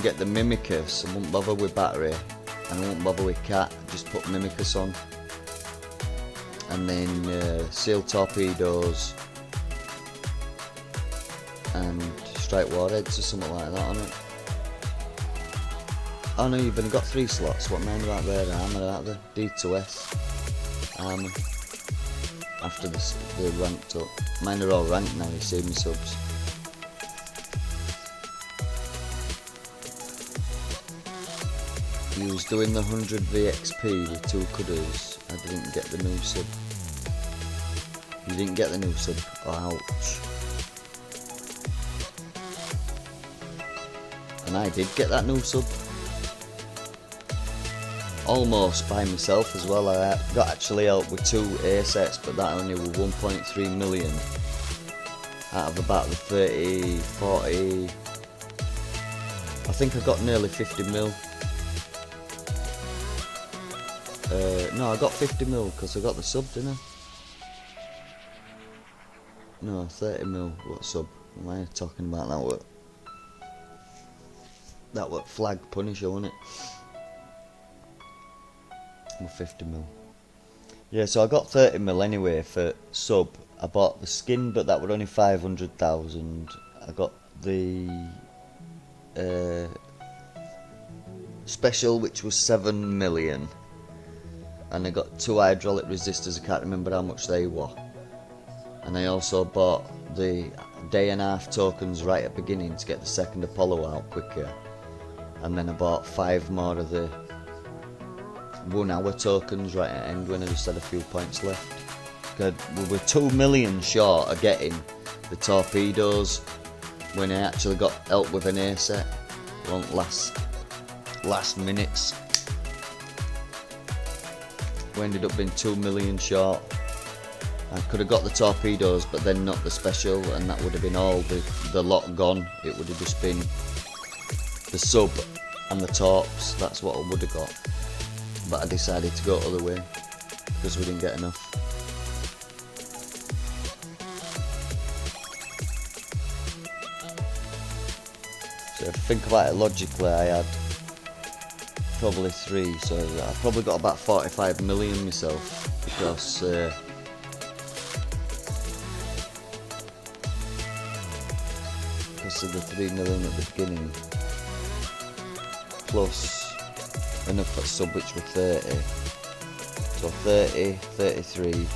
get the Mimicus. I won't bother with battery, and I won't bother with cat. Just put Mimicus on, and then seal torpedoes and strike warheads or something like that on it. Oh no, you've only got 3 slots. What mind about there? Armour out there. D2S armour. After they're ranked up. Mine are all ranked now. You see me subs. You was doing the 100 VXP with 2 cudders. I didn't get the new sub. You didn't get the new sub. Oh, ouch. And I did get that new sub. Almost by myself as well. I got actually help with 2 A sets, but that only was 1.3 million out of about the 30, 40. I think I got nearly 50 mil. No, I got 50 mil because I got the sub, didn't I? No, 30 mil. What sub? What am I talking about? That were flag Punisher, wasn't it? Or 50 mil. Yeah, so I got 30 mil anyway for sub. I bought the skin, but that were only 500,000. I got the special, which was 7 million. And I got 2 hydraulic resistors. I can't remember how much they were. And I also bought the day and a half tokens right at the beginning to get the second Apollo out quicker. And then I bought 5 more of the 1 hour tokens right at the end when I just had a few points left. We were 2 million short of getting the torpedoes when I actually got help with an A set. Last minutes. We ended up being 2 million short. I could have got the torpedoes, but then not the special, and that would have been all the lot gone. It would have just been the sub and the torps. That's what I would have got. But I decided to go the other way because we didn't get enough. So if I think about it logically, I had probably 3, so I probably got about 45 million myself because of the 3 million at the beginning, plus enough for sub, which were 30. So 30, 33,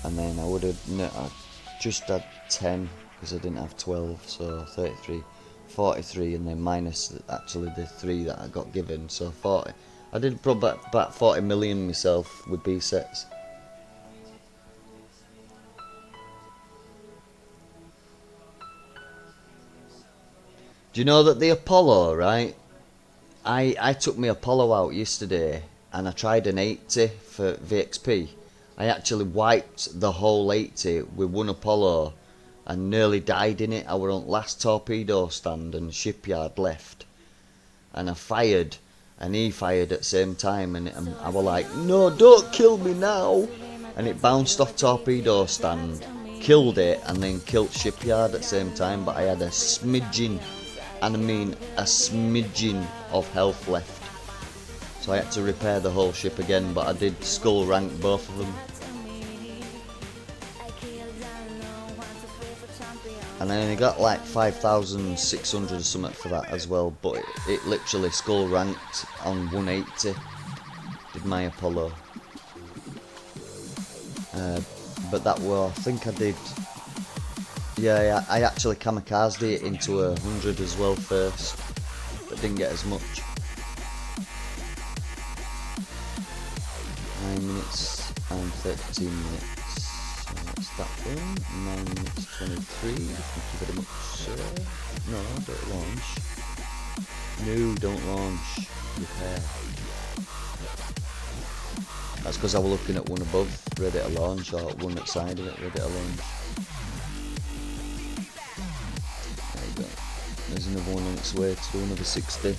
and then I would have I just had 10 because I didn't have 12, so 33, 43, and then minus actually the 3 that I got given, so 40. I did probably about 40 million myself with B sets. Do you know that the Apollo, right? I took my Apollo out yesterday and I tried an 80 for VXP. I actually wiped the whole 80 with 1 Apollo and nearly died in it. I were on last torpedo stand and shipyard left. And I fired and he fired at the same time, and I was like, no, don't kill me now. And it bounced off torpedo stand, killed it, and then killed shipyard at the same time. But I had a smidgen, and I mean a smidgen of health left, so I had to repair the whole ship again, but I did skull rank both of them. And I only got like 5,600 or something for that as well, but it literally skull ranked on 180, did my Apollo. But that was, I think I did, yeah, I actually kamikazed it into 100 as well first, but didn't get as much. 9 minutes and 13 minutes. So that's that one. 9 minutes 23. Thank you very much, sir. No, don't launch. No, don't launch. Repair. That's because I was looking at one above, ready to launch, or one outside of it, ready to launch. There you go. There's another one on its way to do another 60.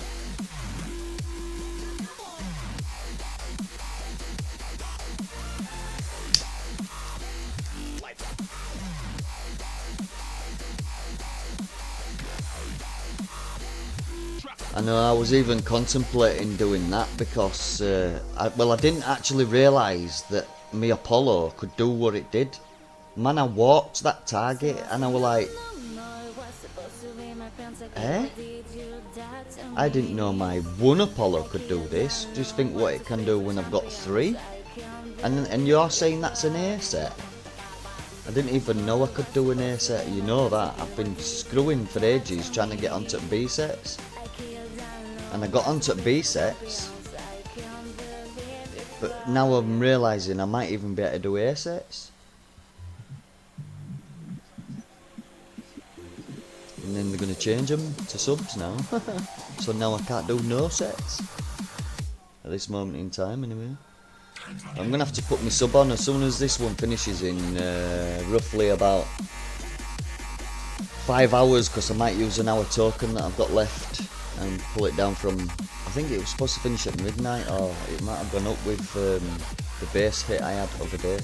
I know, I was even contemplating doing that because, I didn't actually realise that my Apollo could do what it did. Man, I walked that target and I was like, eh? I didn't know my one Apollo could do this. Just think what it can do when I've got 3. And you're saying that's an A set? I didn't even know I could do an A set, you know that. I've been screwing for ages trying to get onto B sets. And I got onto B sets. But now I'm realising I might even be able to do A sets. And then they're going to change them to subs now. So now I can't do no sets. At this moment in time anyway. I'm going to have to put my sub on as soon as this one finishes in roughly about 5 hours, because I might use an hour token that I've got left and pull it down from, I think it was supposed to finish at midnight, or it might have gone up with the base hit I had over there.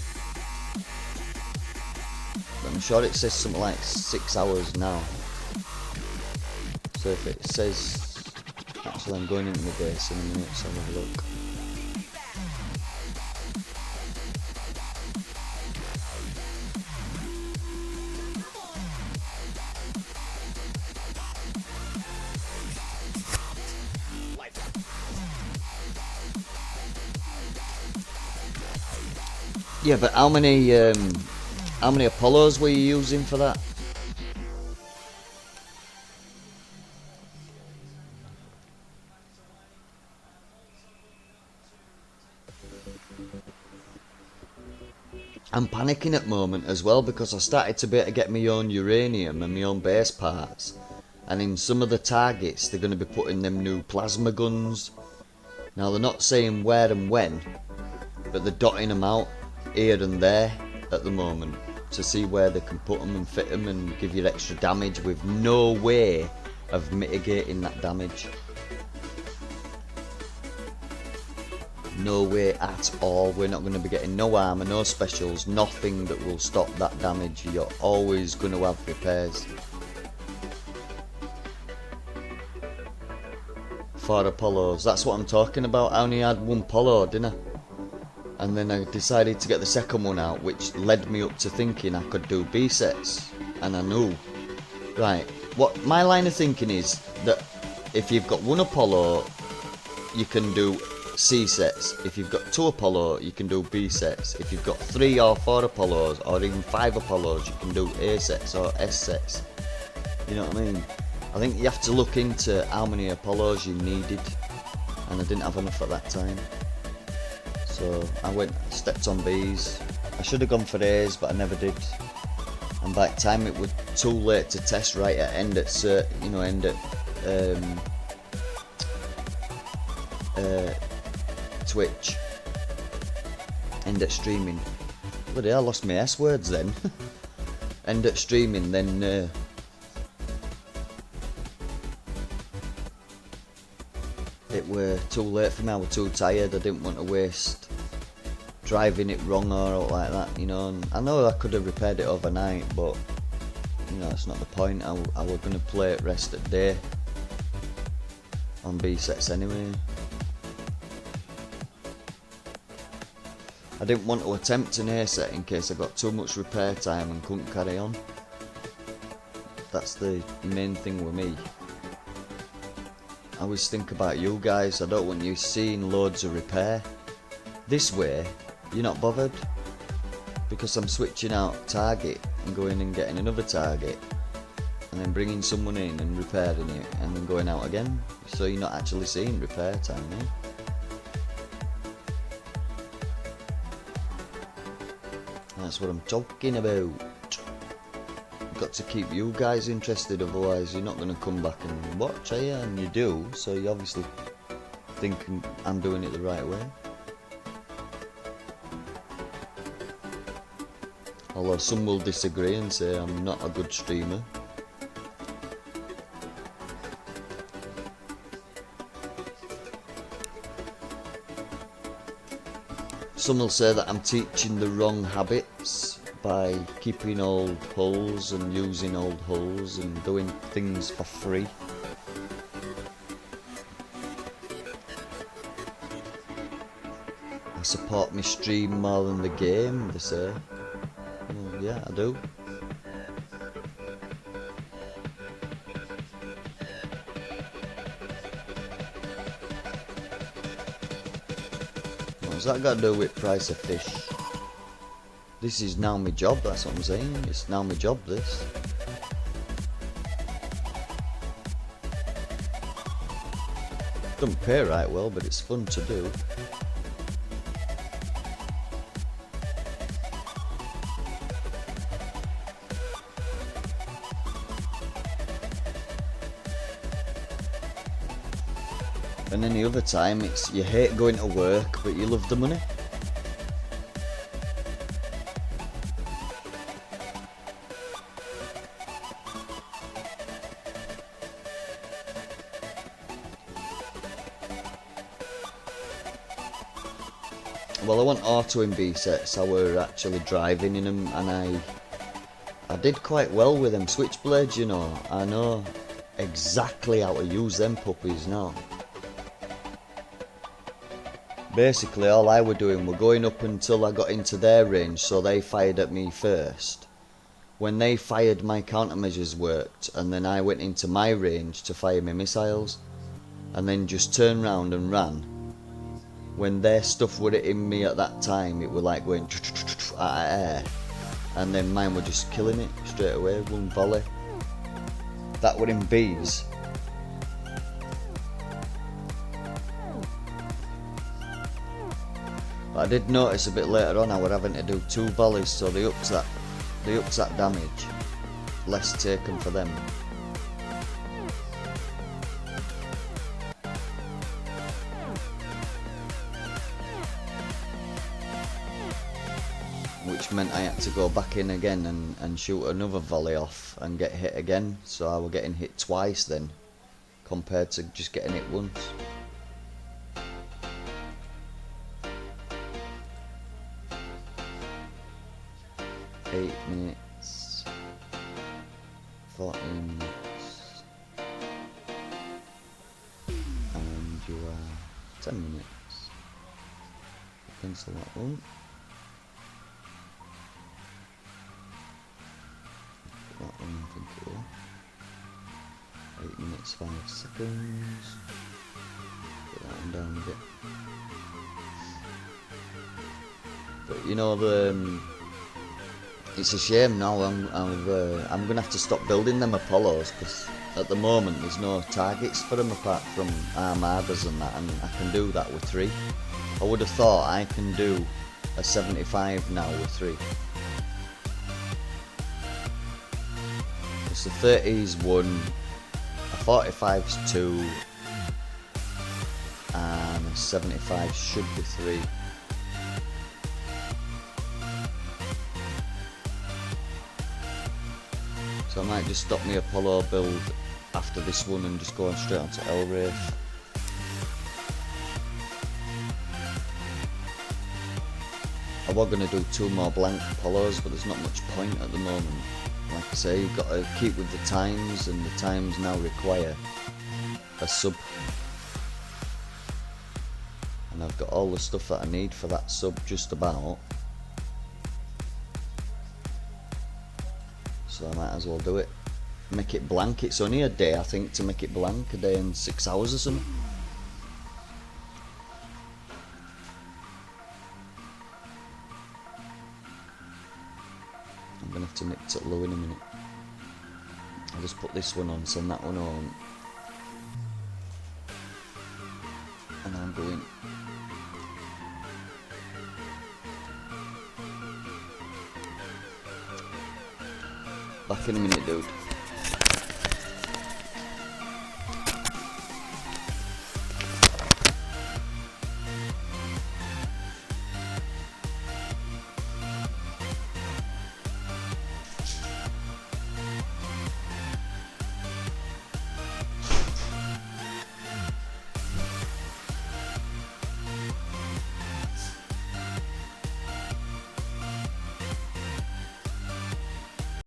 But I'm sure it says something like 6 hours now. So if it says, actually I'm going into my base in a minute, so have a look. Yeah, but how many Apollos were you using for that? I'm panicking at the moment as well because I started to be able to get my own uranium and my own base parts, and in some of the targets they're going to be putting them new plasma guns. Now they're not saying where and when, but they're dotting them out here and there at the moment to see where they can put them and fit them and give you extra damage with no way of mitigating that damage. No way at all. We're not going to be getting no armor, no specials, nothing that will stop that damage. You're always going to have repairs. 4 Apollos, that's what I'm talking about. I only had 1 Apollo, didn't I? And then I decided to get the second one out, which led me up to thinking I could do B sets. And I knew, right, what my line of thinking is that if you've got 1 Apollo, you can do C sets. If you've got 2 Apollo, you can do B sets. If you've got 3 or 4 Apollos, or even 5 Apollos, you can do A sets or S sets. You know what I mean? I think you have to look into how many Apollos you needed, and I didn't have enough at that time. So I stepped on Bs. I should have gone for A's, but I never did. And by the time it was too late to test right at end at Twitch, end at streaming. Bloody hell, I lost my S words then. End at streaming, then it were too late for me. I was too tired. I didn't want to waste driving it wrong or like that, you know. And I know I could have repaired it overnight, but you know, that's not the point. I was going to play it rest at day on B sets anyway. I didn't want to attempt an A set in case I got too much repair time and couldn't carry on. That's the main thing with me. I always think about you guys. I don't want you seeing loads of repair. This way, you're not bothered, because I'm switching out target and going and getting another target, and then bringing someone in and repairing it, and then going out again. So you're not actually seeing repair time, eh? That's what I'm talking about. You've got to keep you guys interested, otherwise you're not going to come back and watch, are you? And you do, so you obviously think I'm doing it the right way. Although some will disagree and say I'm not a good streamer. Some will say that I'm teaching the wrong habits by keeping old hulls and using old hulls and doing things for free. support my stream more than the game, they say. Well, yeah, I do. What's that got to do with price of fish? This is now my job, that's what I'm saying. It's now my job, this. Doesn't pay right well, but it's fun to do. And any other time, it's you hate going to work, but you love the money. Well, I want auto in B sets. I were actually driving in them, and I did quite well with them switchblades. You know, I know exactly how to use them puppies now. Basically, all I were doing were going up until I got into their range, so they fired at me first. When they fired, my countermeasures worked, and then I went into my range to fire my missiles, and then just turned round and ran. When their stuff were hitting me at that time, it were like going out of air, and then mine were just killing it straight away, one volley. That were in Bs. But I did notice a bit later on I were having to do 2 volleys, so they ups that damage. Less taken for them. Which meant I had to go back in again and shoot another volley off and get hit again, so I were getting hit twice then, compared to just getting hit once. Eight minutes, 14 minutes, and you are 10 minutes. Cancel that one. That one, I think it will. 8 minutes, 5 seconds. Put that one down a bit. But you know, it's a shame now. I'm gonna have to stop building them Apollos, because at the moment there's no targets for them apart from armadas and that, and I can do that with 3. I would have thought I can do a 75 now with 3. So 30's 1, a 45's 2, and a 75 should be 3. So I might just stop my Apollo build after this one and just go on straight onto Elwraith. I was going to do 2 more blank Apollos, but there's not much point at the moment. Like I say, you've got to keep with the times, and the times now require a sub. And I've got all the stuff that I need for that sub just about. So I might as well do it. Make it blank. It's only a day, I think, to make it blank. A day and 6 hours or something. I'm going to have to nip it low in a minute. I'll just put this one on, send that one on. And I'm going. Back in a minute, dude.